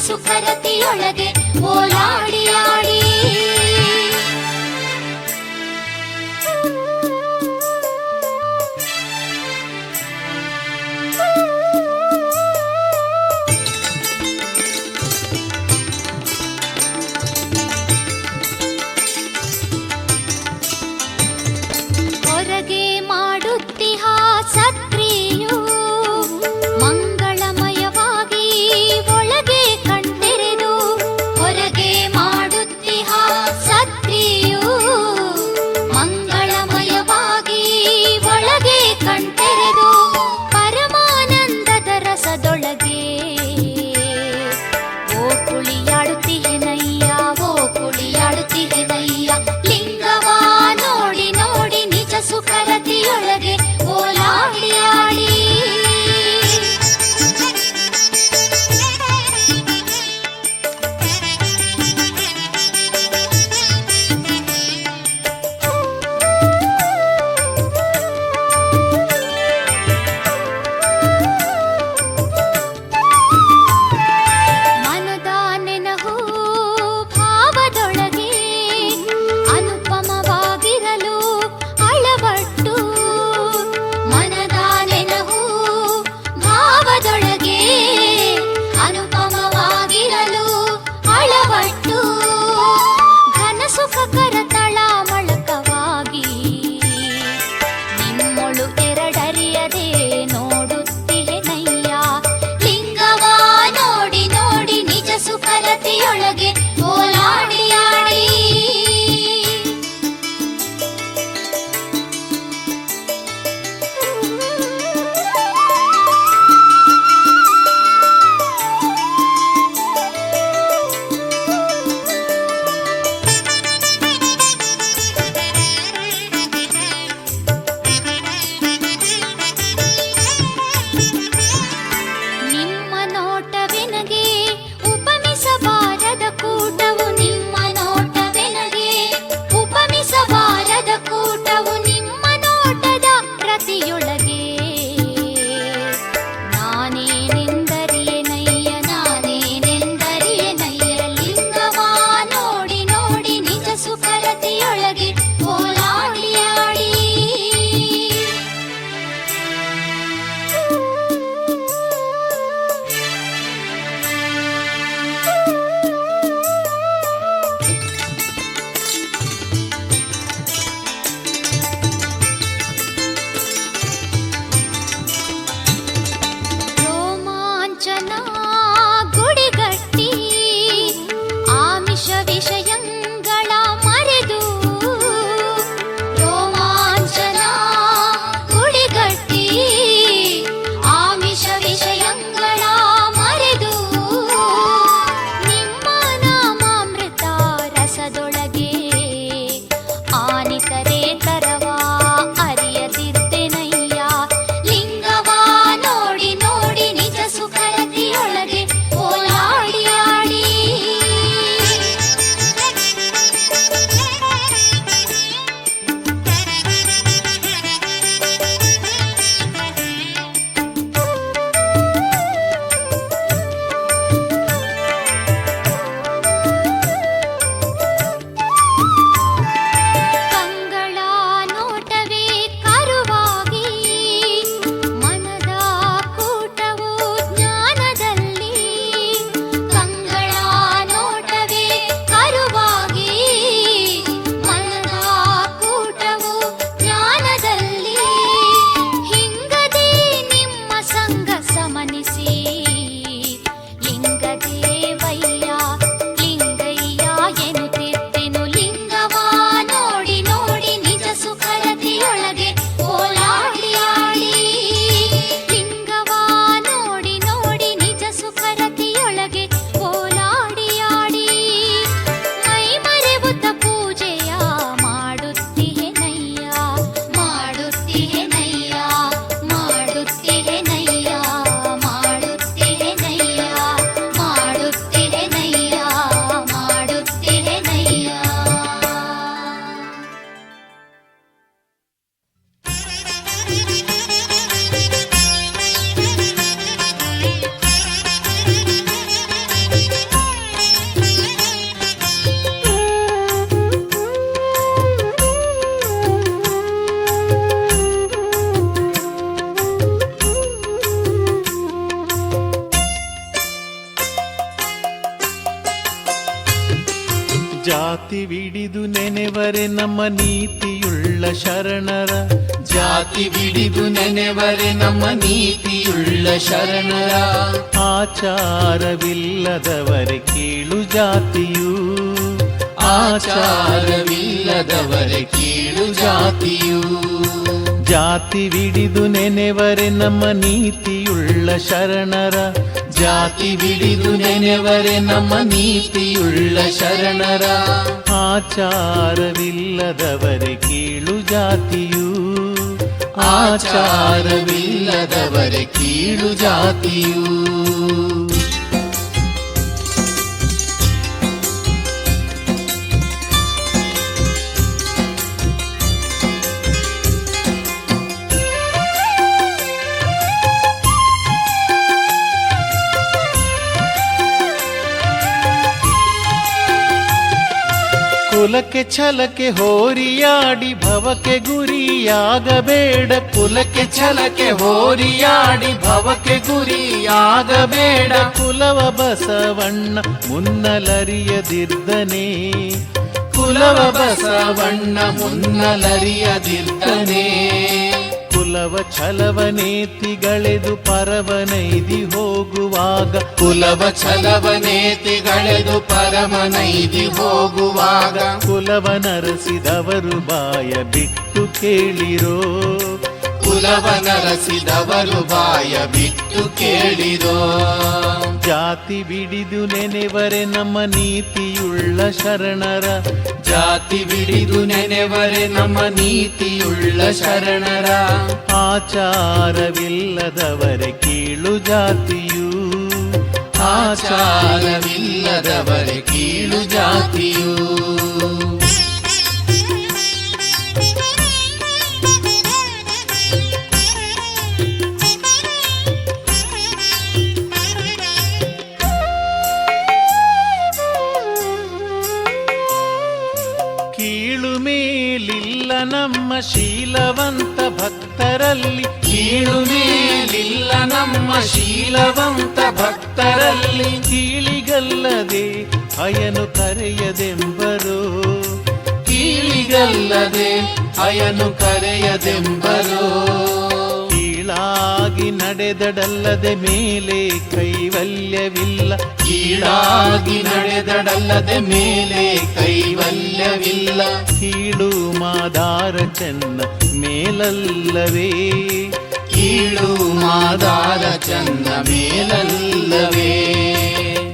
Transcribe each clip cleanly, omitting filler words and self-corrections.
ಸುಖರತಿಯೊಳಗೆ ಓಲಾಡಿ ಆಡಿ ಹೊರಗೆ ಮಾಡುತ್ತಿಹ ಸಕ್ರಿಯು ಮಂಗಳಮಯವಾಗಿ ಒಳಗೆ ಕಣ್ತೆರೆದು ಹೊರಗೆ ಮಾಡುತ್ತಿಹ ಜಾತಿವಿಡಿದು ನೆನೆವರೆ ನಮ್ಮ ನೀತಿಯುಳ್ಳ ಶರಣರ, ಜಾತಿವಿಡಿದು ನೆನೆವರೆ ನಮ್ಮ ನೀತಿಯುಳ್ಳ ಶರಣರ. ಆಚಾರವಿಲ್ಲದವರೆ ಕೀಳು ಜಾತಿಯು, ಆಚಾರವಿಲ್ಲದವರೆ ಕೀಳು ಜಾತಿಯು. ಜಾತಿವಿಡಿದು ನೆನೆವರೆ ನಮ್ಮ ನೀತಿಯುಳ್ಳ ಶರಣರ, ಜಾತಿವಿಡಿದು ನೆನೆವರೆ ನಮ್ಮ ನೀತಿಯುಳ್ಳ ಶರಣರ. ಆಚಾರವಿಲ್ಲದವರೆ ಕೀಳು ಜಾತಿಯು, ಆಚಾರವಿಲ್ಲದವರೆ ಕೀಳು ಜಾತಿಯು. ಕುಲಕ್ಕೆ ಛಲಕ್ಕೆ ಹೋರಿಯಾಡಿ ಭವಕ್ಕೆ ಗುರಿಯಾಗಬೇಡ, ಕುಲಕ್ಕೆ ಛಲಕ್ಕೆ ಹೋರಿಯಾಡಿ ಭವಕ್ಕೆ ಗುರಿಯಾಗಬೇಡ. ಕುಲವ ಬಸವಣ್ಣ ಮುನ್ನಲರಿಯದಿರ್ದನೆ, ಕುಲವ ಬಸವಣ್ಣ ಮುನ್ನಲರಿಯದಿರ್ದನೆ. ಕುಲವ ಛಲವ ನೇತಿಗಳೆದು ಪರವನೈದಿ ಹೋಗುವಾಗ, ಕುಲವ ಛಲವ ನೇತಿಗಳೆದು ಪರಮನೈದಿ ಹೋಗುವಾಗ. ಕುಲವ ನರಸಿದವರು ಬಾಯ ಬಿಟ್ಟು ಕೇಳಿರೋ, ಕುಲವ ನರಸಿದವರು ಬಾಯ ಬಿಟ್ಟು ಕೇಳಿರೋ. ಜಾತಿ ಬಿಡಿದು ನೆನೆವರೆ ನಮ್ಮ ನೀತಿಯುಳ್ಳ ಶರಣರ, ಜಾತಿ ಬಿಡಿದು ನೆನೆವರೆ ನಮ್ಮ ನೀತಿಯುಳ್ಳ ಶರಣರ. ಆಚಾರವಿಲ್ಲದವರೆ ಕೀಳು ಜಾತಿಯು, ಆಚಾರವಿಲ್ಲದವರೆ ಕೀಳು ಜಾತಿಯು. ಕೀಳು ಮೇಲಿಲ್ಲ ನಮ್ಮ ಶೀಲವಂತ ಭಕ್ತರಲ್ಲಿ, ಕೀಳು ಮೇಲಿಲ್ಲ ನಮ್ಮ ಶೀಲವಂತ ಭಕ್ತರಲ್ಲಿ. ಕೀಳಿಗಲ್ಲದೆ ಅಯನು ಕರೆಯದೆಂಬರೋ, ಕೀಳಿಗಲ್ಲದೆ ಅಯನು ಕರೆಯದೆಂಬರೋ. ಕೀಳಾಗಿ ನಡೆದಡಲ್ಲದೆ ಮೇಲೆ ಕೈವಲ್ಯವಿಲ್ಲ, ಕೀಳಾಗಿ ನಡೆದಡಲ್ಲದೆ ಮೇಲೆ ಕೈವಲ್ಯವಿಲ್ಲ. ಕೀಳು ಮಾದಾರ ಚೆನ್ನ ಮೇಲಲ್ಲವೇ, ಕೀಳು ಮಾದಾರ ಚಂದ ಮೇಲಲ್ಲವೇ.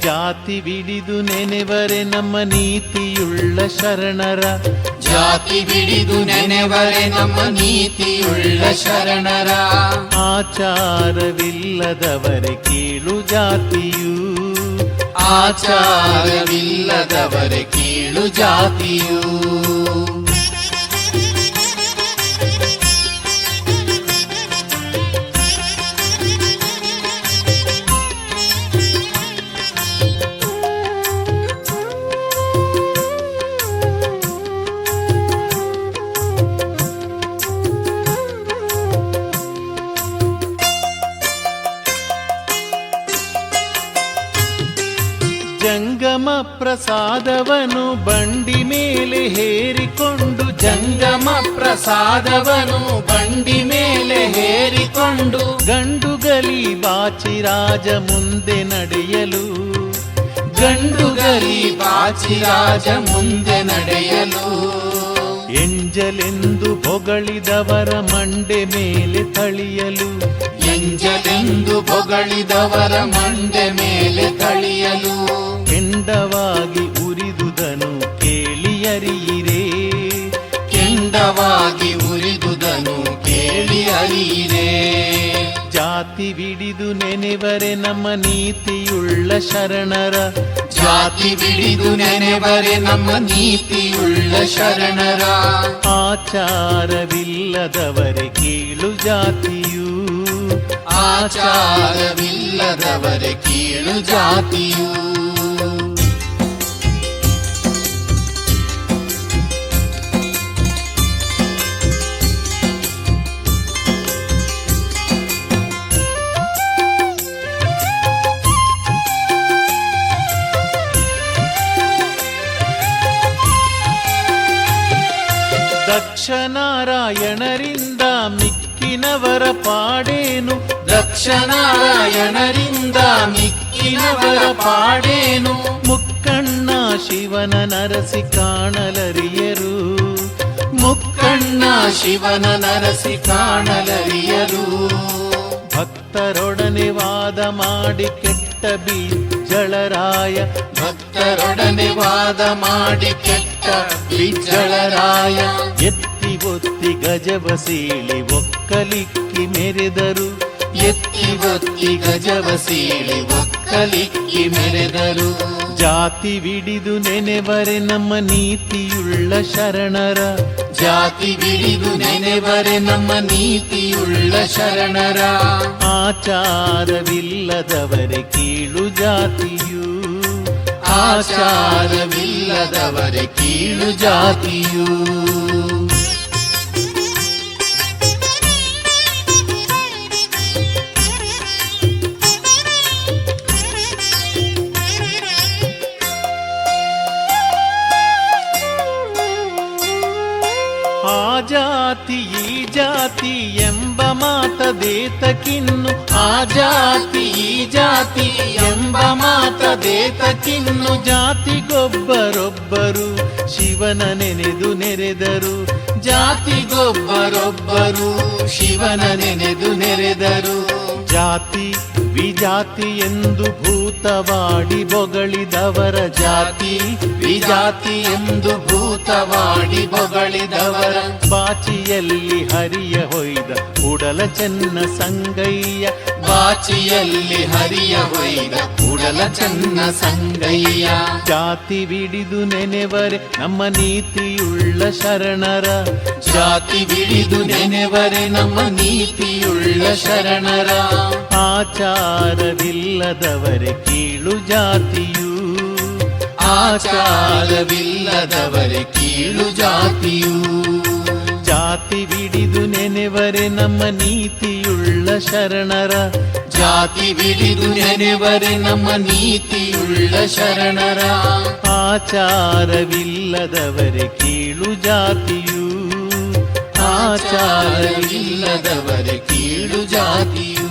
ಜಾತಿ ಬಿಡಿದು ನೆನೆವರೆ ನಮ್ಮ ನೀತಿಯುಳ್ಳ ಶರಣರ, ಜಾತಿ ಬಿಡಿದು ನೆನೆವರೆ ನಮ್ಮ ನೀತಿಯುಳ್ಳ ಶರಣರ. ಆಚಾರವಿಲ್ಲದವರೆ ಕೀಳು ಜಾತಿಯು, ಆಚಾರವಿಲ್ಲದವರೆ ಕೀಳು ಜಾತಿಯು. ಜಂಗಮ ಪ್ರಸಾದವನು ಬಂಡಿ ಮೇಲೆ ಹೇರಿಕೊಂಡು, ಜಂಗಮ ಪ್ರಸಾದವನು ಬಂಡಿ ಮೇಲೆ ಹೇರಿಕೊಂಡು. ಗಂಡುಗಲಿ ಬಾಚಿರಾಜ ಮುಂದೆ ನಡೆಯಲು, ಗಂಡುಗಲಿ ಬಾಚಿರಾಜ ಮುಂದೆ ನಡೆಯಲು. ಎಂಜಲೆಂದು ಹೊಗಳಿದವರ ಮಂಡೆ ಮೇಲೆ ತಳಿಯಲು, ಎಂಜಲೆಂದು ಹೊಗಳಿದವರ ಮಂಡೆ ಮೇಲೆ ತಳಿಯಲು. ಕೆಂಡವಾಗಿ ಉರಿದುದನು ಕೇಳಿಯರಿಯಿರೇ, ಕೆಂಡವಾಗಿ ಉರಿದುದನು ಕೇಳಿ ಅರಿಯಿರೇ. ಜಾತಿ ಬಿಡಿದು ನೆನೆವರೆ ನಮ್ಮ ನೀತಿಯುಳ್ಳ ಶರಣರ, ಜಾತಿ ಬಿಡಿದು ನೆನೆವರೆ ನಮ್ಮ ನೀತಿಯುಳ್ಳ ಶರಣರ. ಆಚಾರವಿಲ್ಲದವರೆ ಕೀಳು ಜಾತಿಯು, ಆಚಾರವಿಲ್ಲದವರೆ ಕೀಳು ಜಾತಿಯು. ದಕ್ಷ ನಾರಾಯಣರಿಂದ ಮಿಕ್ಕಿನವರ ಪಾಡೇನು, ದಕ್ಷ ನಾರಾಯಣರಿಂದ ಮಿಕ್ಕಿನವರ ಪಾಡೇನು. ಮುಕ್ಕಣ್ಣ ಶಿವನ ನರಸಿ ಕಾಣಲರಿಯರು, ಮುಕ್ಕಣ್ಣ ಶಿವನ ನರಸಿ ಕಾಣಲರಿಯರು. ಭಕ್ತರೊಡನೆ ವಾದ ಮಾಡಿ ಕೆಟ್ಟ ಬಿಜ್ಜಳರಾಯ, ಭಕ್ತರೊಡನೆ ವಾದ ಮಾಡಿ ಕೆಟ್ಟ ಬಿಜ್ಜಳರಾಯ. ಎತ್ತಿ ಒತ್ತಿ ಗಜವ ಸೀಳಿ ಒಕ್ಕಲಿಕ್ಕಿ ಮೆರೆದರು, ಎತ್ತಿ ಒತ್ತಿ ಗಜವ ಸೀಳಿ ಒಕ್ಕಲಿಕ್ಕಿ ಮೆರೆದರು. ಜಾತಿ ವಿಡಿದು ನೆನೆವರೆ ನಮ್ಮ ನೀತಿಯುಳ್ಳ ಶರಣರ, ಜಾತಿ ಬಿಡಿದು ನೆನೆವರೆ ನಮ್ಮ ನೀತಿಯುಳ್ಳ ಶರಣರ. ಆಚಾರವಿಲ್ಲದವರೆ ಕೀಳು ಜಾತಿಯು, ಆಚಾರವಿಲ್ಲದವರೆ ಕೀಳು ಜಾತಿಯು. ಆ ಜಾತಿ ಈ ಜಾತಿ ಎಂಬ ಮಾತದೇತಕಿನ್ನು, ಆ ಜಾತಿ ಈ ಜಾತಿ ಎಂಬ ಮಾತದೇತಕಿನ್ನು. ಜಾತಿಗೊಬ್ಬರೊಬ್ಬರು ಶಿವನ ನೆನೆದು ನೆರೆದರು, ಜಾತಿಗೊಬ್ಬರೊಬ್ಬರು ಶಿವನ ನೆನೆದು ನೆರೆದರು. ಜಾತಿ ವಿಜಾತಿ ಎಂದು ಭೂತವಾಡಿ ಬೊಗಳಿದವರ, ಜಾತಿ ವಿಜಾತಿ ಎಂದು ಭೂತವಾಡಿ ಬೊಗಳಿದವರ. ಬಾಚಿಯಲ್ಲಿ ಹರಿಯ ಹೊಯ್ದ ಉಡಲ ಚೆನ್ನ ಸಂಗಯ್ಯ, ಬಾಚಿಯಲ್ಲಿ ಹರಿಯ ಹೊಯ್ದ ಉಡಲ ಚೆನ್ನ ಸಂಗಯ್ಯ. ಜಾತಿ ವಿಡಿದು ನೆನೆವರೆ ನಮ್ಮ ನೀತಿಯುಳ್ಳ ಶರಣರ, ಜಾತಿ ಬಿಡಿದು ನೆನೆವರೆ ನಮ್ಮ ನೀತಿಯುಳ್ಳ ಶರಣರ. ಆಚಾರವಿಲ್ಲದವರೆ ಕೀಳು ಜಾತಿಯು, ಆಚಾರವಿಲ್ಲದವರೆ ಕೀಳು ಜಾತಿಯು. ಜಾತಿ ವಿಡಿದು ನೆನೆವರೆ ನಮ್ಮ ನೀತಿಯುಳ್ಳ ಶರಣರ, ಜಾತಿ ಬಿಡಿದು ನೆನೆವರೆ ನಮ್ಮ ನೀತಿಯುಳ್ಳ ಶರಣರ. ಆಚಾರವಿಲ್ಲದವರೆ ಕೀಳು ಜಾತಿಯು, ಆಚಾರವಿಲ್ಲದವರೆ ಕೀಳು ಜಾತಿಯು.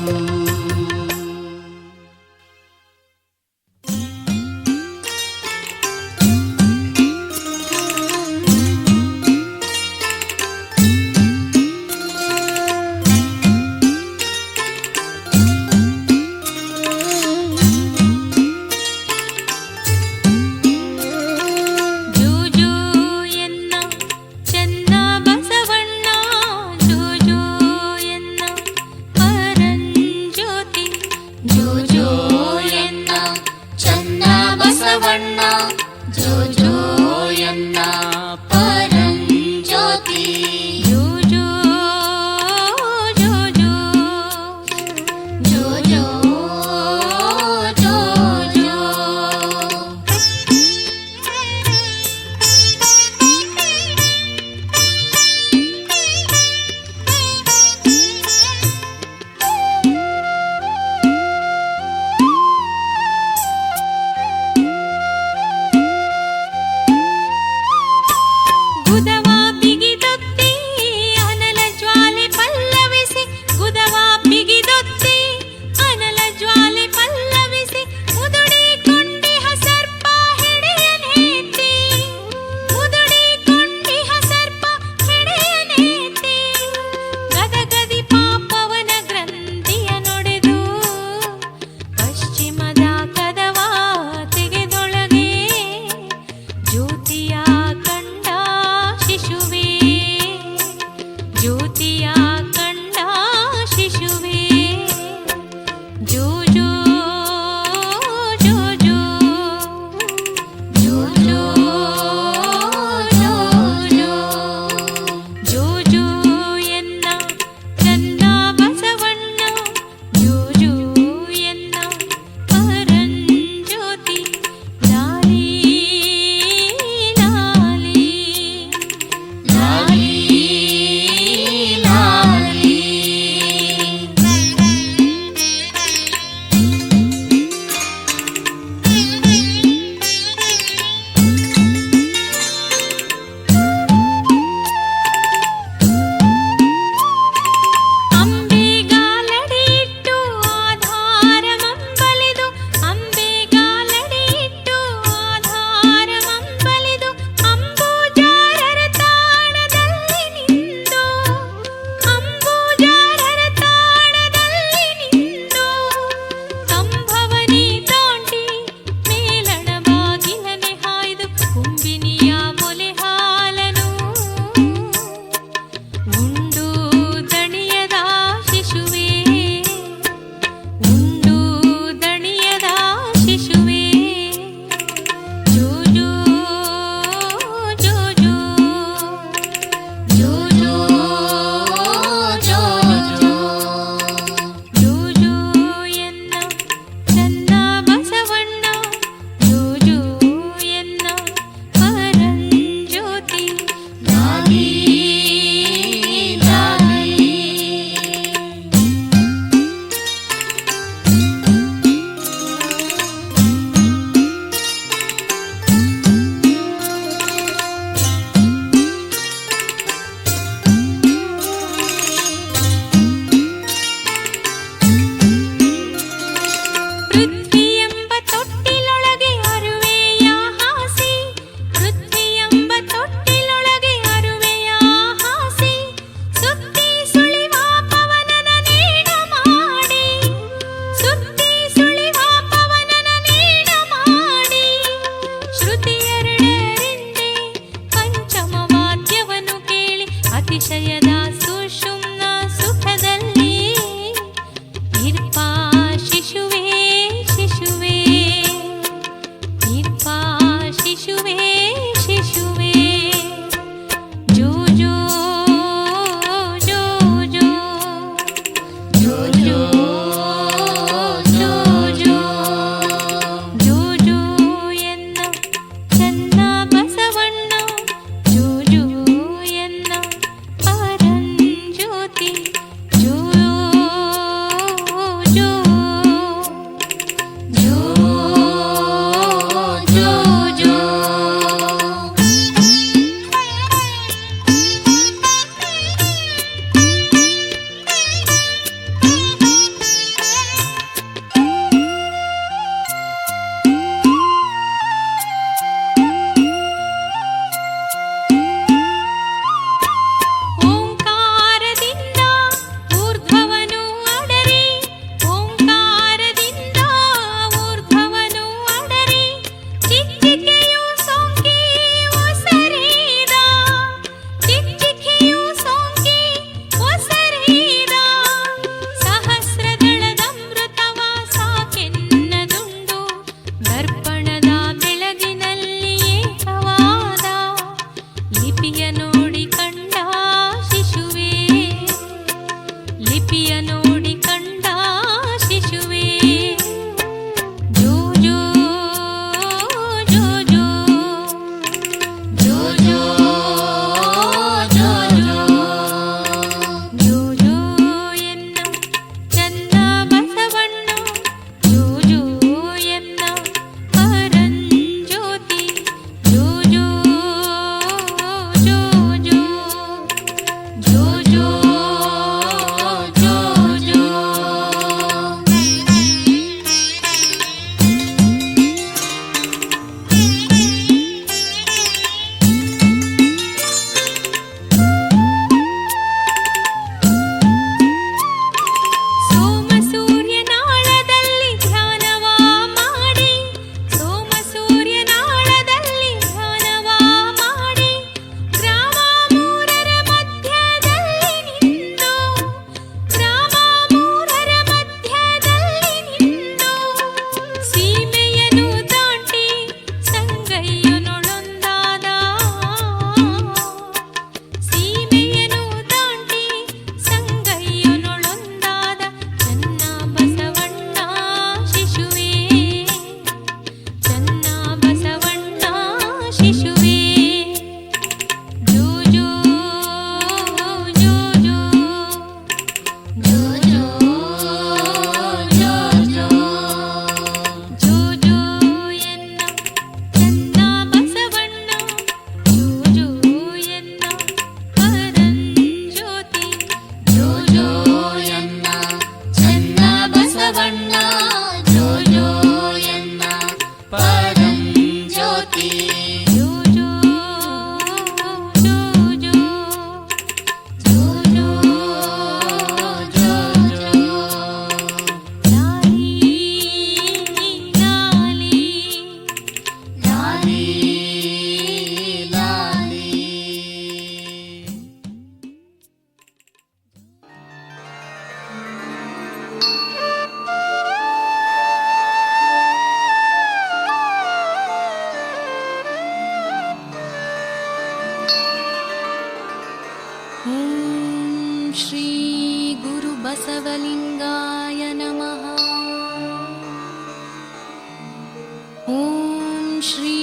ಓಂ ಶ್ರೀ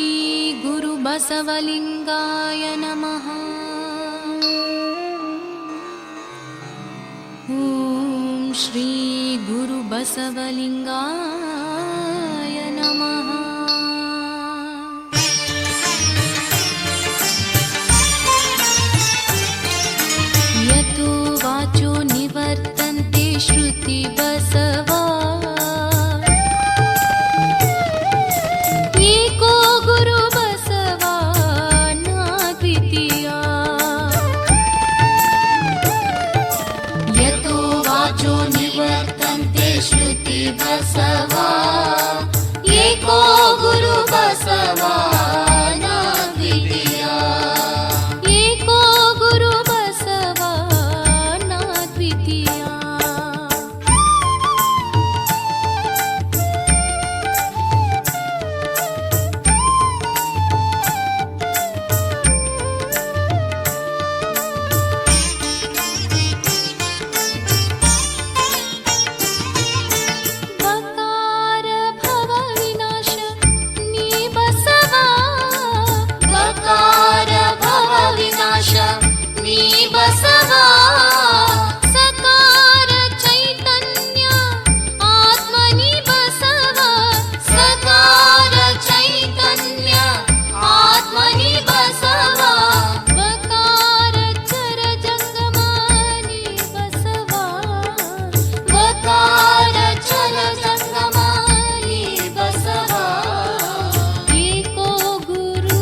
ಗುರು ಬಸವಲಿಂಗಾಯ ನಮಃ. ಓಂ ಶ್ರೀ ಗುರು ಬಸವಲಿಂಗಾಯ ನಮಃ. ಯತೋ ವಾಚೋ ನಿವರ್ತಂತೆ ಶ್ರುತಿ ಬಸವಾ ಏಕೋ ಗುರು ಬಸವಾ ನಾದ್ವಿತೀಯ. ಯತೋ ವಾಚೋ ನಿವರ್ತಂತೆ ಶ್ರುತಿ ಬಸವಾ ಏಕೋ ಗುರು ಬಸವಾ ನಾದ್ವಿತೀಯ. ಏಕೋ ಗುರು ಬಸವಾ ನಾದ್ವಿತೀಯ. ಬಕಾರ ಭವ ವಿನಾಶ ನೀ ಬಸವಾ. ಬಕಾರ ಭವ ವಿನಾಶ ನೀ ಬಸವಾ. ಸಕಾರ ಚೈತನ್ಯ ಆತ್ಮನಿ ಬಸವಾ. ಸಕಾರ ಚೈತನ್ಯ ಆತ್ಮನಿ ಬಸವಾ. ಬಕಾರ ಚರ ಜಂಗಮಾನಿ ಬಸವಾ. ಬಕಾರ ಚರ ಜಂಗಮಾನಿ ಬಸವಾ. ಏಕೋ ಗುರು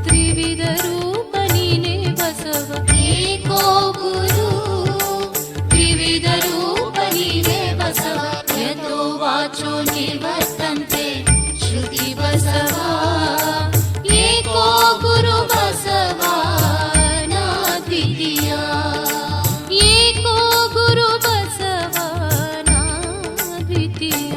ತ್ರಿವಿಧ ರೂಪ ನೀನೇ ಬಸವ. ಏಕೋ ಗುರು ತ್ರಿವಿಧ ರೂಪ ನೀನೇ ಬಸವ. ಯತೋ ವಾಚೋ ನಿವರ್ತಂತೆ ಶ್ರುತಿ ಬಸವಾ ಏಕೋ ಗುರು ಬಸವಾ ನಾದ್ವಿತೀಯ. ಏಕೋ ಗುರು ಬಸವಾ ನಾದ್ವಿತೀಯ.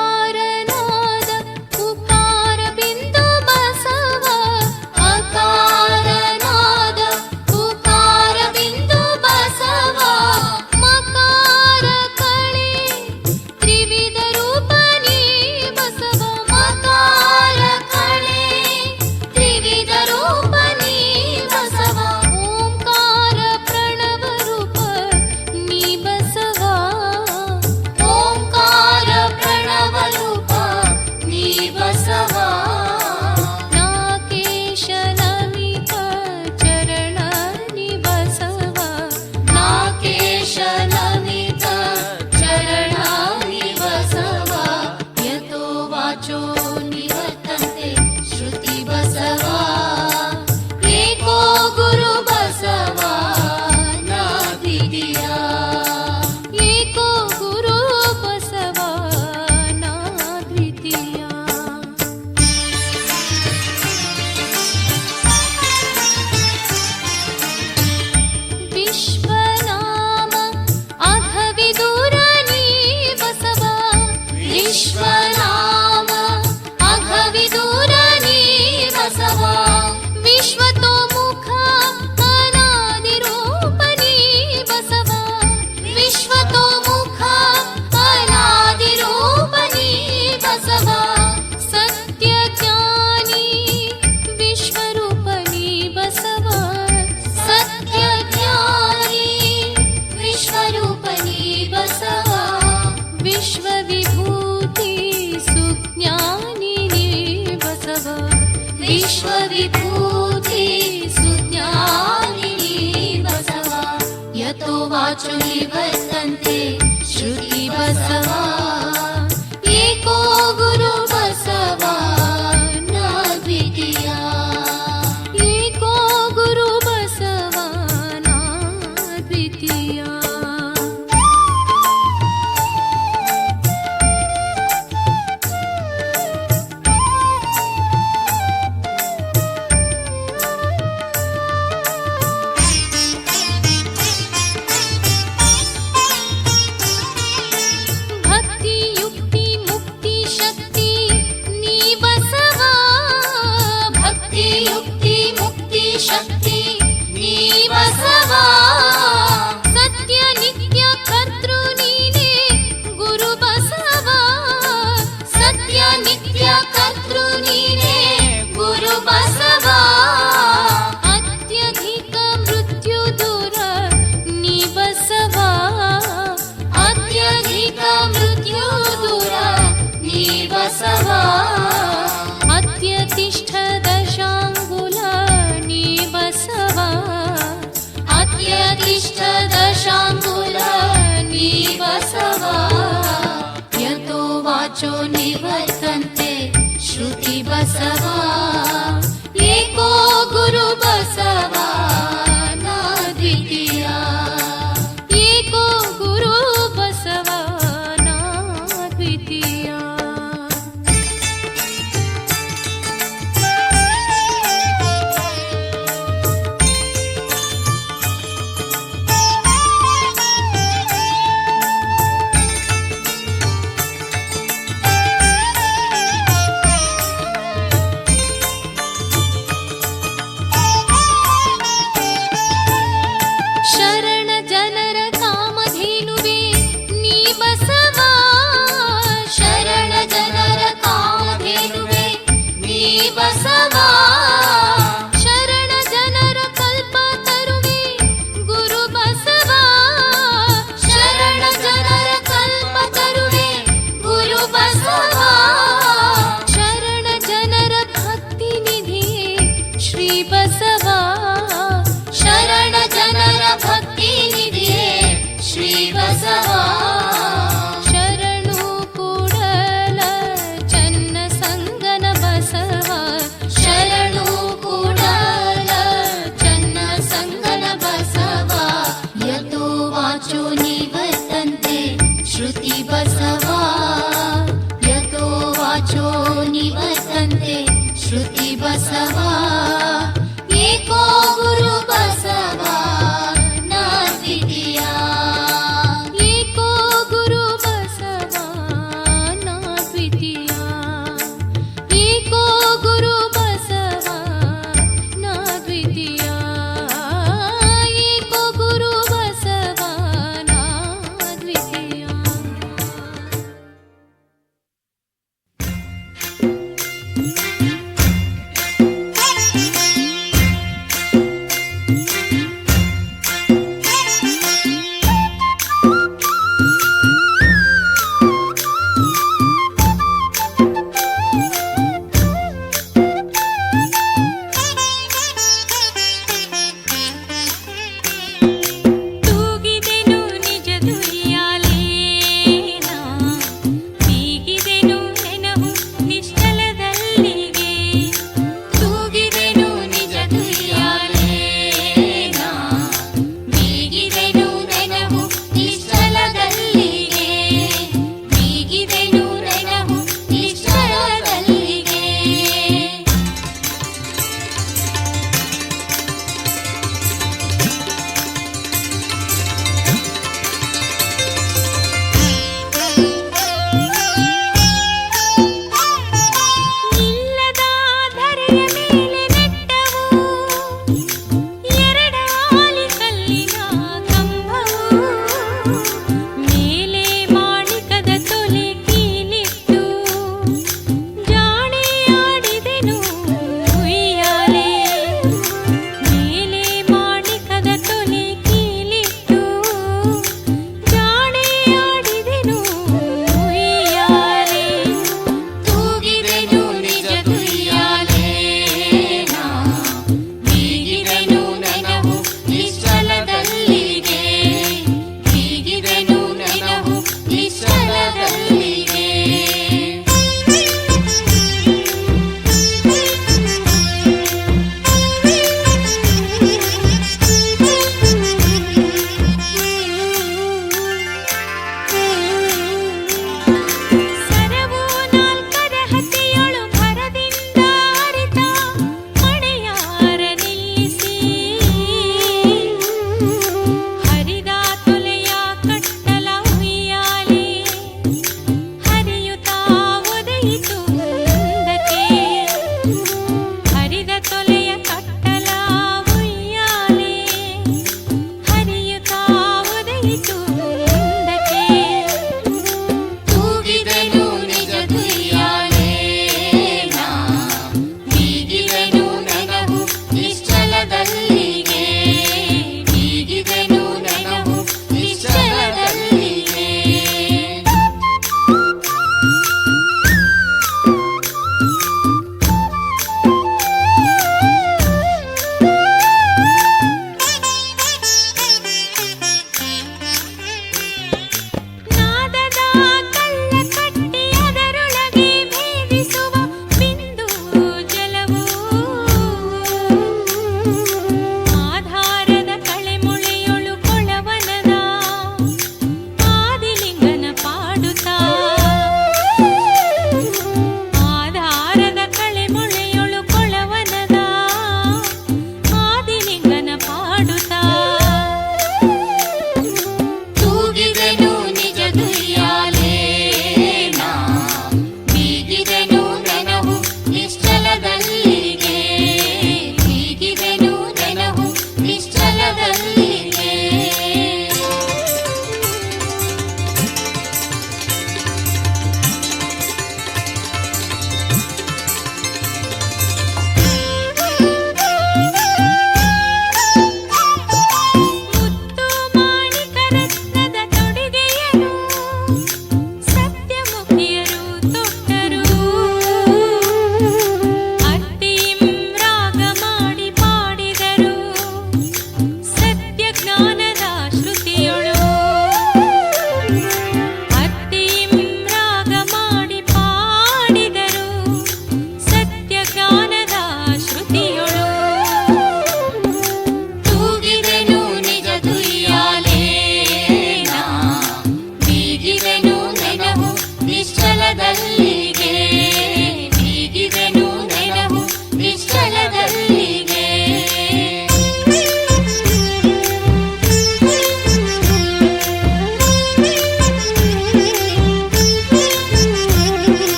ಅಕಾರನಾದ ಉಕಾರ ಬಿಂದು ಬಸವಾ. ಅಕಾರನಾದ ಉಕಾರ ಬಿಂದು ಬಸವಾ. ಮಕಾರ ಕಳೆ ತ್ರಿವಿಧ ರೂಪ ನೀ ಬಸವಾ. ಮಕಾರ ಕಳೆ ತ್ರಿವಿಧ ರೂಪ ನೀ ಬಸವಾ. ಓಂಕಾರ ಪ್ರಣವ ರೂಪ ನೀ ಬಸವಾ. ಓಂಕಾರ ಪ್ರಣವ ರೂಪ ನೀ ಬಸವಾ. ನಾಕೇಶ ನಮಿತ ಚರಣ ನೀ ಬಸವಾ. ನಾಕೇಶ ನಮಿತ ಚರಣ ನೀ ಬಸವಾ. ಯತೋ ವಾಚೋ ನಿವರ್ತಂತೆ ಶ್ರುತಿ ಬಸವಾ ಏಕೋ ಗುರು ಬಸವಾ ನಾದ್ವಿತೀಯ. ಏಕೋ ಗುರು ಬಸವಾ ನಾದ್ವಿತೀಯ. ವಿಶ್ವನಾಮ ಅಘವಿದೂರ ನೀ ಬಸವಾ. ವಿಶ್ವನಾಮ ಅಘವಿದೂರ ನೀ ಬಸವಾ. ವಿಶ್ವತೋಮುಖ ಅನಾದಿ ರೂಪ ನೀ ಬಸವಾ. ವಿಶ್ವತೋಮುಖ ಅನಾದಿ ರೂಪ ನೀ ಬಸವಾ. ಸತ್ಯ ಜ್ಞಾನಿ ವಿಶ್ವರೂಪ ನೀ ಬಸವಾ. ಸತ್ಯ ಜ್ಞಾನಿ ವಿಶ್ವರೂಪ ನೀ ಬಸವಾ. ವಿಶ್ವ ವಿಭೂತಿ ಸುಜ್ಞಾನಿ ನೀ ಬಸವಾ. ವಿಶ್ವ ವಿಭೂತಿ ಸುಜ್ಞಾನಿ ನೀ ಬಸವಾ. ಯತೋ ವಾಚೋ ನಿವರ್ತಂತೆ ಶ್ರುತಿ ಬಸವಾ ಏಕೋ ಗುರು ಬಸವಾ ನಾದ್ವಿತೀಯ. ಏಕೋ ಗುರು ಬಸವಾ ನಾದ್ವಿತೀಯ. ಬಸವ ಸತ್ಯ ನಿತ್ಯ ಕರ್ತೃ ನೀನೇ ಗುರು ಬಸವ ಸತ್ಯ ನಿತ್ಯ ಕರ್ತೃ ನೀನೇ ಗುರು ಬಸವ ಅತ್ಯಧಿಕ ಮೃತ್ಯು ದೂರ ನೀ ಬಸವ ಅತ್ಯಧಿಕ ಮೃತ್ಯು ದೂರ ನೀ ಬಸವ ಅತ್ಯತಿಷ್ಠ ದಶಾಂಗುಲ ನೀ ಬಸವ ಅತ್ಯತಿಷ್ಠ ದಶಾಂಗುಲ ನೀ ಬಸವ ಯತೋ ವಾಚೋ ನಿವರ್ತಂತೆ ಶ್ರುತಿ ಬಸವ ಏಕೋ ಗುರು ಬಸವ ನಾ ದ್ವಿತೀಯ ಏಕೋ ಗುರು ಬಸವ ನಾ ದ್ವಿತೀಯ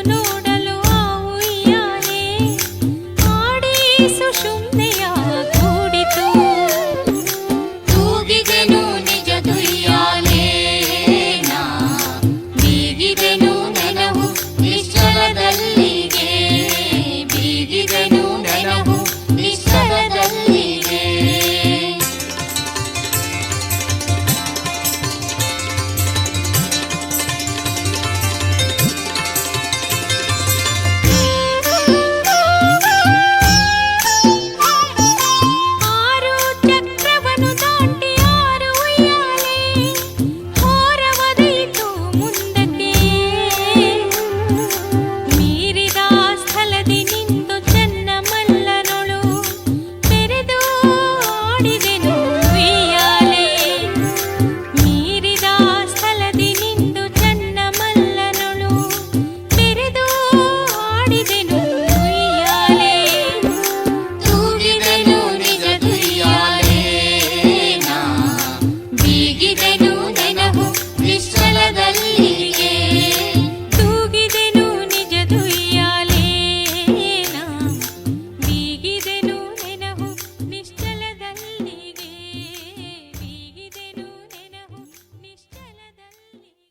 ನೋಡಲು ಆ ಉಯ್ಯಾಲೆ ಆಡಿ ಸುಷುಮ್ನೆಯ ಕೂಡಿತು. ತೂಗಿದೆನು ನಿಜ ದುಯ್ಯಾಲೆ ನಾ, ಬೀಗಿದೆನು ನೆನಹು ನಿಶ್ಚಲದಲ್ಲಿಗೆ, ಬೀಗಿದೆನು ನೆನಹು ನಿಶ್ಚಲದಲ್ಲಿಗೆ. ಆರು ಚಕ್ರವನ್ನು ದಾಟಿ ಆರು ಉಯ್ಯಾಲೆ ಹೋರವದೈತು ಮುಂದಕ್ಕೆ. ಮೀರಿದ ಸ್ಥಳದಿ ನಿಂತು ಚೆನ್ನಮಲ್ಲನೊಳು ತೆರೆದು ಆಡಿದೆನು ಉಯ್ಯಾಲೆ. ಮೀರಿದ ಸ್ಥಳದಿ ನಿಂತು ಚೆನ್ನಮಲ್ಲನೊಳು ತೆರೆದು ಆಡಿದೆನು ಉಯ್ಯಾಲೆ. ತೂಗಿದೆನು ನಿಜ ದುಯ್ಯಾಲೆ ನಾ, ಬೀಗಿದೆನು ನೆನಹು ನಿಶ್ಚಲದಲ್ಲಿಗೆ. ತೂಗಿದೆನು ನಿಜ ದುಯ್ಯಾಲೆ ನಾ, ಬೀಗಿದೆನು ನೆನಹು ನಿಶ್ಚಲದಲ್ಲಿಗೆ, ಬೀಗಿದೆನು ನೆನಹು ನಿಶ್ಚಲದಲ್ಲಿಗೆ.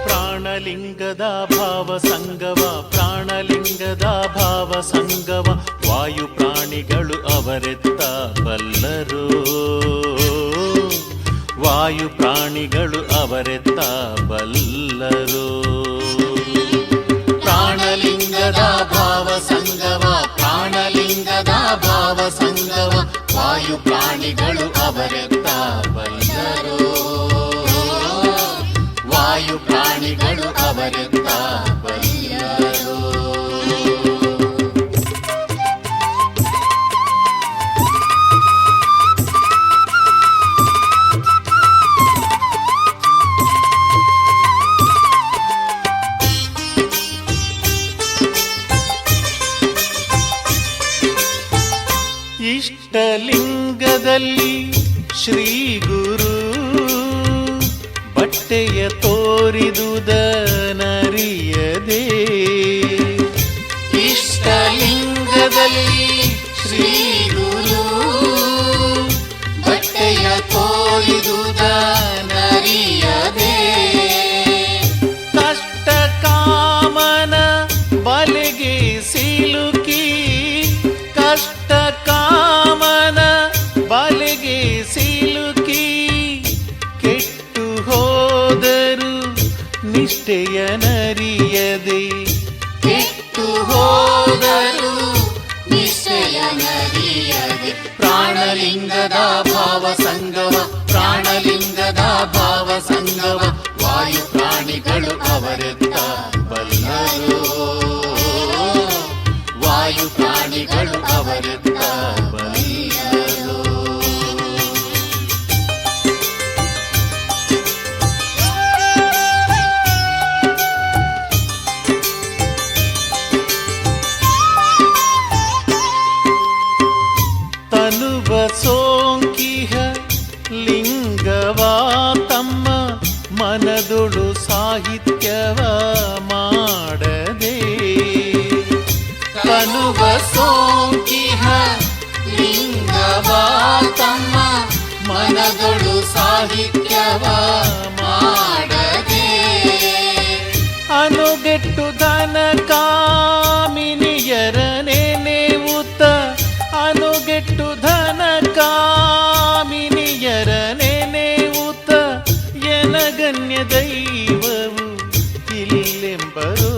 ಪ್ರಾಣಲಿಂಗದ ಭಾವ ಸಂಗವ, ಪ್ರಾಣಲಿಂಗದ ಭಾವ ಸಂಗವ, ವಾಯು ಪ್ರಾಣಿಗಳು ಅವರೆತ್ತ ಬಲ್ಲರು. ವಾಯು ಪ್ರಾಣಿಗಳು ಅವರೆತ್ತ ಬಲ್ಲರು. ಪ್ರಾಣಲಿಂಗದ ಭಾವ ಸಂಗವ, ಪ್ರಾಣಲಿಂಗದ ಭಾವ ಸಂಗವ, ವಾಯು ಪ್ರಾಣಿಗಳು ಅವರೆತ್ತ ಬಲ್ಲರು. ವಾಯು ಪ್ರಾಣಿಗಳು ಅವರೆತ್ತ ಬಲ್ಲರು. ಇಷ್ಟಲಿಂಗದಲ್ಲಿ ಶ್ರೀ ಗುರು ಬಟ್ಟೆಯ ತೋರಿದುದನರಿಯದೆ. ಇಷ್ಟಲಿಂಗದಲ್ಲಿ ಶ್ರೀ ಗುರು ಬಟ್ಟೆಯ ತೋರಿದುದನರಿಯದೆ. ಕಷ್ಟ ಕಾಮನ ಬಲೆಗೆ ಸಿಲುಕಿ, ಕಷ್ಟ ಕಾಮನ ಬಲೆಗೆ ಸಿಲುಕಿ, ಕೆಟ್ಟು ಹೋದರು ನಿಷ್ಠೆಯ ನರಿಯದೆ. ಕೆಟ್ಟು ಹೋದರು ನಿಷ್ಠೆಯ ನರಿಯದೆ. ಪ್ರಾಣಲಿಂಗದ ಭಾವ ಸಂಗವ, ಪ್ರಾಣಲಿಂಗದ ಭಾವ ಸಂಗವ, ವಾಯು ಪ್ರಾಣಿಗಳು ಅವರೆತ್ತ ಬಲ್ಲರು. ವಾಯು ಪ್ರಾಣಿಗಳು ಅವರೆತ್ತ ಬಲ್ಲರು. ತನುವ ಸೋಂಕಿಹ ಲಿಂಗವ ತಮ್ಮ ಮನದೊಳು ಸಾಹಿತ್ಯವ ಮಾಡದೆ. ತನುವ ಸೋಂಕಿಹ ಲಿಂಗವ ತಮ್ಮ ಮನದೊಳು ಸಾಹಿತ್ಯವ ಮಾಡದೆ. ಅನುಗೆಟ್ಟು ಧನ ಕಾಮಿನಿಯರ ನೆನೆವುತ್ತ, ಅನುಗೆಟ್ಟು ಧನ ಕಾಮಿನಿಯರ ನೆನೆವುತ್ತ, ಎನಗನ್ಯ ದೈವವು ಇಲ್ಲೆಂಬರೋ.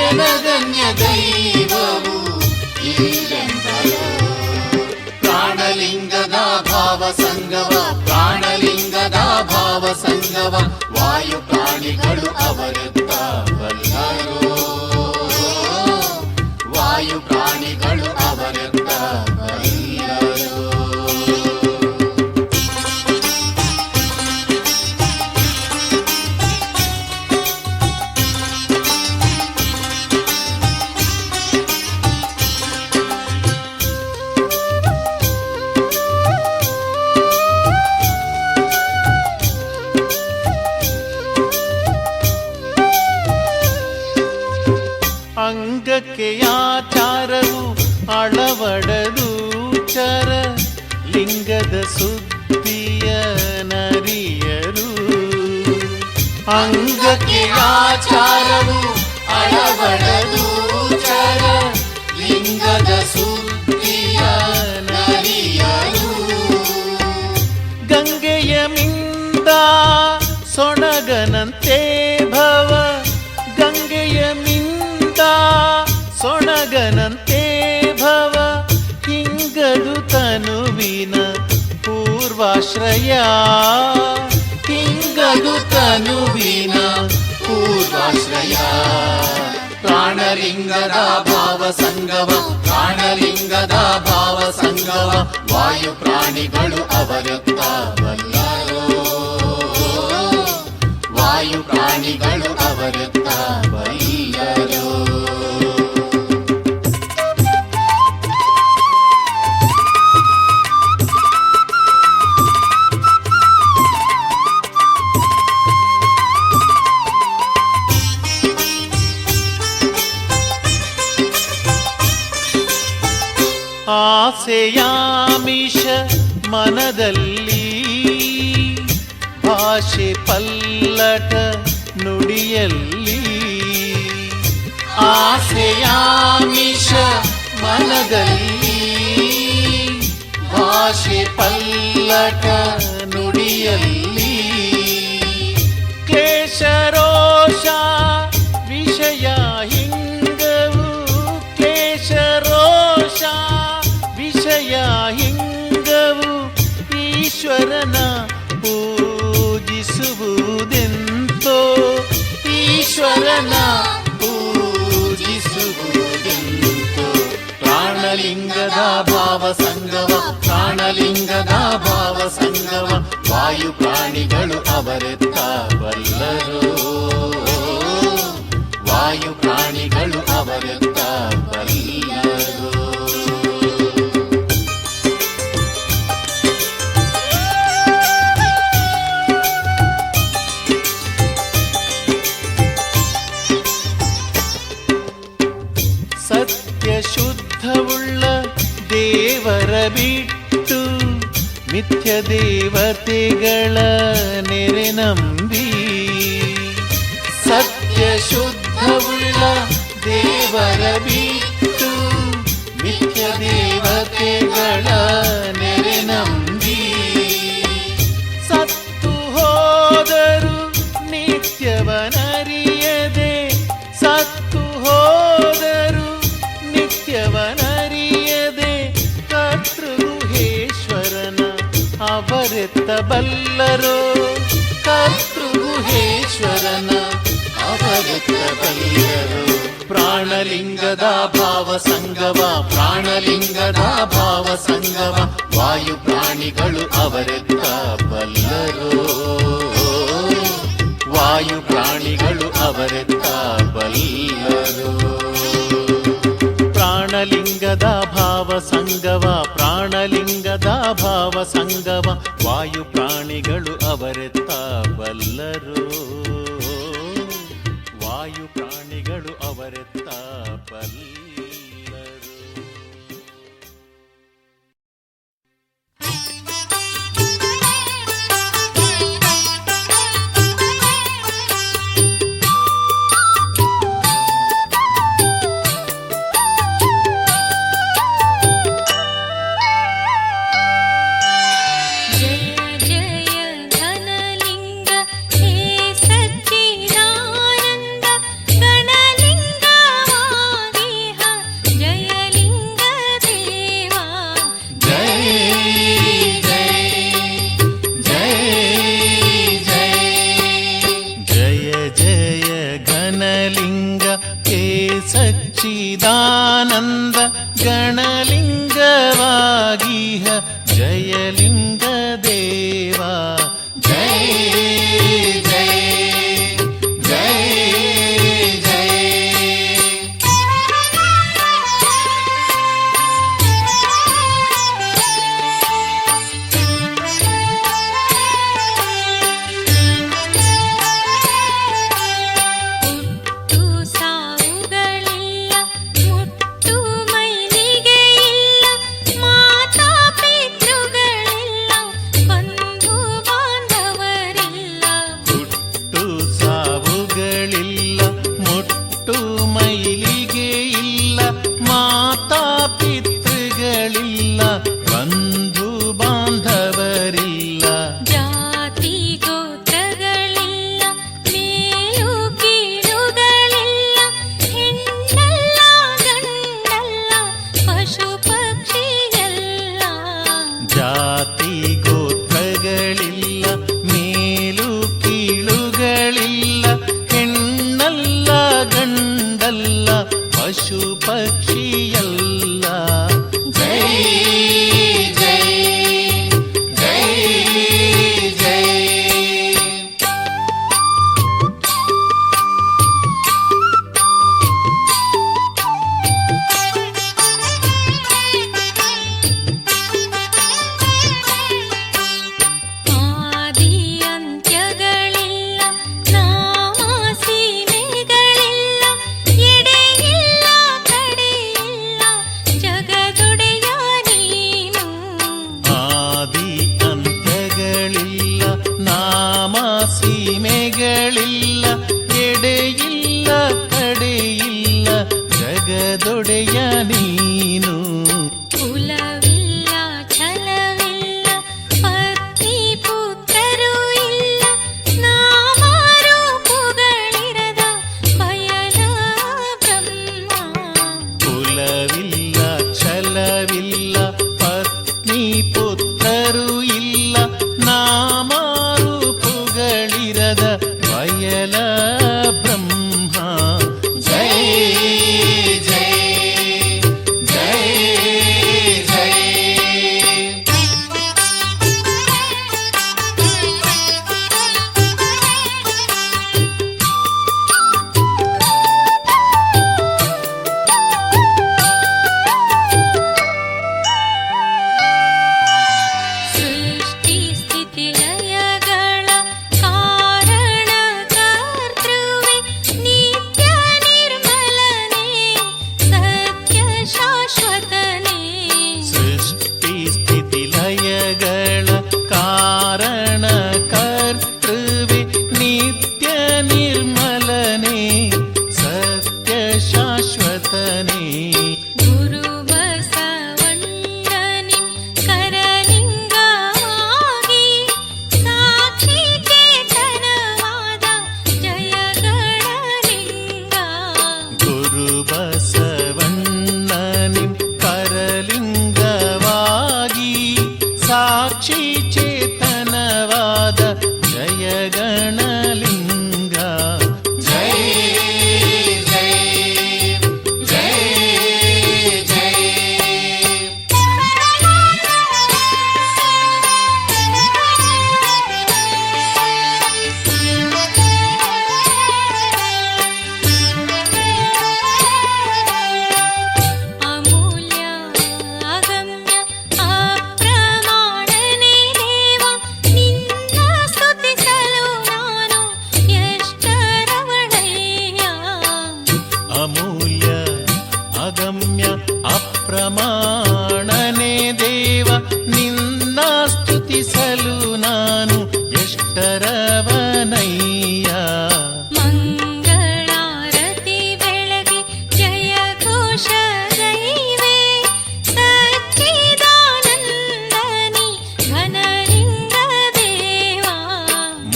ಎನಗನ್ಯ ದೈವವು ಇಲ್ಲೆಂಬರೋ. ಪ್ರಾಣಲಿಂಗದ ಭಾವ ಸಂಗವ, ಪ್ರಾಣಲಿಂಗದ ಭಾವ ಸಂಗವ, ವಾಯು ಪ್ರಾಣಿಗಳು ಅವರೆತ್ತ ಬಲ್ಲರು. ವಾಯು ಪ್ರಾಣಿಗಳು ಅವರೆತ್ತ ಬಲ್ಲರು. ಚರ ಲಿಂಗದ ಸುದ್ದಿಯ ನರಿಯರು. ಅಂಗಕ್ಕೆ ಆಚಾರವು ಅಳವಡದು ಚರ ಲಿಂಗದ ಸುದ್ದಿಯ ನರಿಯರು. ಗಂಗೆಯ ಮಿಂದ ಸೊಣಗನಂತೆ ಭವ, ಗಂಗೆಯ ಮಿಂದ ಸೊಣಗನಂತೆ ಭವ, ಹಿಂಗದು ತನುವಿನ ಪೂರ್ವಾಶ್ರಯ, ಹಿಂಗದು ತನುವಿನ ಪೂರ್ವಾಶ್ರಯ. ಪ್ರಾಣಲಿಂಗದ ಭಾವ ಸಂಗಮ, ಪ್ರಾಣಲಿಂಗದ ಭಾವ ಸಂಗಮ, ವಾಯು ಪ್ರಾಣಿಗಳು ಅವರತ್ತ ಬಲ್ಲರೋ, ವಾಯು ಪ್ರಾಣಿಗಳು ಅವರತ್ತ ಬಲ್ಲರೋ. ಆಸೆಯಾಮಿಷ ಮನದಲ್ಲಿ, ಭಾಷೆ ಪಲ್ಲಟ ನುಡಿಯಲ್ಲಿ. ಆಸೆಯಾಮಿಷ ಮನದಲ್ಲಿ, ಭಾಷೆ ಪಲ್ಲಟ ನುಡಿಯಲ್ಲಿ. ಕ್ಲೇಶರೋಷ ವಿಷಯ ಹಿಂಗವು, ಕ್ಲೇಶರೋಷ ವಿಷಯ ಹಿಂಗವು, ಈಶ್ವರನ ಪೂಜಿಸುವುದೆಂತೋ, ಈಶ್ವರನ ಪೂಜಿಸುವುದೆಂತೋ. ಪ್ರಾಣಲಿಂಗದ ಭಾವ ಸಂಗಮ, ಪ್ರಾಣಲಿಂಗದ ಭಾವ ಸಂಗಮ, ವಾಯು ಪ್ರಾಣಿಗಳು ಅವರೆತ್ತ ಬಲ್ಲರೋ, ವಾಯು ಪ್ರಾಣಿಗಳು ಅವರೆತ್ತ ಬಲ್ಲರೋ. ಸತ್ಯ ಶುದ್ಧವುಳ್ಳ ದೇವರ ಬಿಟ್ಟು, ಮಿಥ್ಯ ದೇವತೆಗಳ ನೆರೆ ನಂಬಿ. ಸತ್ಯ ಶುದ್ಧವುಳ್ಳ ದೇವರ ಬಿಟ್ಟು, ಮಿಥ್ಯ ದೇವತೆಗಳ ನೆರೆ ನಂಬಿ. ಸತ್ತು ಹೋದರು ನಿತ್ಯವನರಿಯದೆ, ಸತ್ತು ಹೋದರು ನಿತ್ಯವನರಿಯದೆ, ಕರ್ತೃಗುಹೇಶ್ವರನ ಅವರೆತ್ತ ಬಲ್ಲರೋ, ಕರ್ತೃಗುಹೇಶ್ವರನ ಅವರೆತ್ತ ಬಲ್ಲರೋ. ಪ್ರಾಣಲಿಂಗದ ಭಾವ ಸಂಗಮ, ಪ್ರಾಣಲಿಂಗದ ಭಾವ ಸಂಗಮ, ವಾಯು ಪ್ರಾಣಿಗಳು ಅವರೆತ್ತ ಬಲ್ಲರೋ, ವಾಯು ಪ್ರಾಣಿಗಳು ಅವರೆತ್ತ ಬಲ್ಲರೋ. ಪ್ರಾಣಲಿಂಗದ ಭಾವ ಸಂಗಮ, ಪ್ರಾಣಲಿಂಗದ ಭಾವ ಸಂಗಮ, ವಾಯು ಪ್ರಾಣಿಗಳು ಅವರೆತ್ತ ಬಲ್ಲರೋ, ವಾಯು ಪ್ರಾಣಿಗಳು ಅವರೆತ್ತ ಬಲ್ಲರೋ. ಸಚ್ಚಿದಾನಂದ ಗಣಲಿಂಗವಾಗಿಹ ಜಯಲಿಂಗ ದೇವ. ಜಯ ಜಯ ಜಯ ಜಯ. ಹುಟ್ಟು ಸಾವುಗಳಿಲ್ಲ, ಮುಟ್ಟು ಮೈಲಿಗೆ ಇಲ್ಲ, ಮಾತಾ ಜಾತಿ ಗೋತ್ರಗಳಿಲ್ಲ, ಮೇಲು ಕೀಳುಗಳಿಲ್ಲ, ಹೆಣ್ಣಲ್ಲ ಗಂಡಲ್ಲ, ಪಶು ಪಕ್ಷಿಯಲ್ಲ. ಜೈ ಜೈ ಜೈ ಜೈ. ಆದಿ ಅಂತ್ಯಗಳಿಲ್ಲ, ನಾಮ ಸೀಮೆಗಳಿಲ್ಲ, ಎಡೆಯಿಲ್ಲ ಕಡೆಯಿಲ್ಲ, ಜಗದೊಡೆಯ ನೀನು. ಆದಿ ಅಂತ್ಯಗಳಿಲ್ಲ, ನಾಮ ಸೀಮೆಗಳಿಲ್ಲ, ಎಡೆಯಿಲ್ಲ ಕಡೆಯಿಲ್ಲ, ಜಗದೊಡೆಯ ನೀನು. ಕುಲವಿಲ್ಲ ಛಲವಿಲ್ಲ, ಪತ್ನಿ ಪುತ್ರರು ಇಲ್ಲ, ನಾಮರೂಪುಗಳಿರದ ಬಯಲ ಬ್ರಹ್ಮ. ಕುಲವಿಲ್ಲ ಛಲವಿಲ್ಲ, ಪತ್ನಿ ಪುತ್ರರು ಇಲ್ಲ, ನಾಮಾರೂಪುಗಳಿರದ ಬಯಲ ಬ್ರಹ್ಮ. ಜೈ ಜೈ ಜೈ ಜೈ. ಸೃಷ್ಟಿ ಸ್ಥಿತಿ ಲಯಗಳ ಕಾರಣ ಕರ್ತೃವೆ, ನಿತ್ಯ ನಿರ್ಮಲನೇ, ಸತ್ಯ ಶಾಶ್ವತನೇ. ಸೃಷ್ಟಿ ಸ್ಥಿತಿ ಲಯಗಳ ಕಾರಣ ಕರ್ತೃವೆ, ನಿತ್ಯ ನಿರ್ಮಲನೇ, ಸತ್ಯ ಶಾಶ್ವತನೇ. ಗುರು ಬಸವಣ್ಣನಿನ್ ಕರಲಿಂಗವಾಗಿ, ಸಾಕ್ಷಿ ಚೇತನವಾದ ಜಯ ಗಣಲಿಂಗ. ಗುರು ಬಸವಣ್ಣನಿಂ ಕರಲಿಂಗವಾಗಿ, ಸಾಕ್ಷಿ ಚೇತನವಾದ ಜಯ ಗಣಲಿಂಗ. ಜೈ ಜೈ ಜೈ ಜೈ. ಅಮೂಲ್ಯ ಅಗಮ್ಯ ಅಪ್ರಮಾಣನೇ ದೇವ, ನಿನ್ನ ಸ್ತುತಿಸಲು ನಾನು ಎಷ್ಟರವಣಯ್ಯ. ಅಮೂಲ್ಯ ಅಗಮ್ಯ ಅಪ್ರಮಾಣನೆ ದೇವ, ನಿನ್ನ ಸ್ತುತಿಸಲು ನಾನು ಎಷ್ಟರವನಯ್ಯ. ಮಂಗಳಾರತಿ ಬೆಳಗಿ ಜಯ ಘೋಷ ಗೈವೆ, ಸಚ್ಚಿದಾನಂದನಿ ಘನಲಿಂಗ ದೇವ.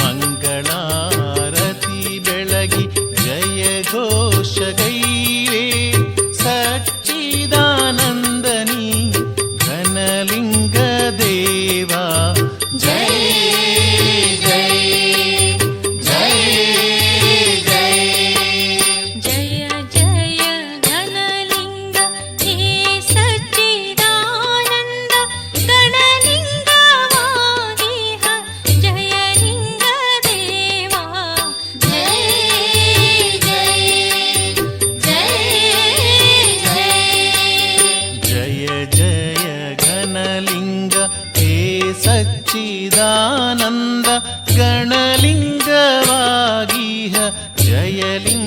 ಮಂಗಳಾರತಿ ಬೆಳಗಿ ಜಯ ಘೋಷಗೈವೆ, ಸಚ್ಚಿದಾನಂದನಿ ಘನಲಿಂಗ ದೇವ. ಜೈ ಜೈ ಜೈ ಜೈ. ಜಯ ಜಯ ಘನಲಿಂಗ, ಹೇ ಸಚ್ಚಿದಾನಂದ ಗಣಲಿಂಗವಾಗಿಹ ಜಯಲಿಂಗ ದೇವ. ಜೈ ಜೈ ಜೈ ಜೈ. ಜಯ ಜಯ ಘನಲಿಂಗ, ಹೇ ಸಚ್ಚಿದಾನಂದ ಗಣಲಿಂಗವಾಗಿಹ ಜಯಲಿಂಗ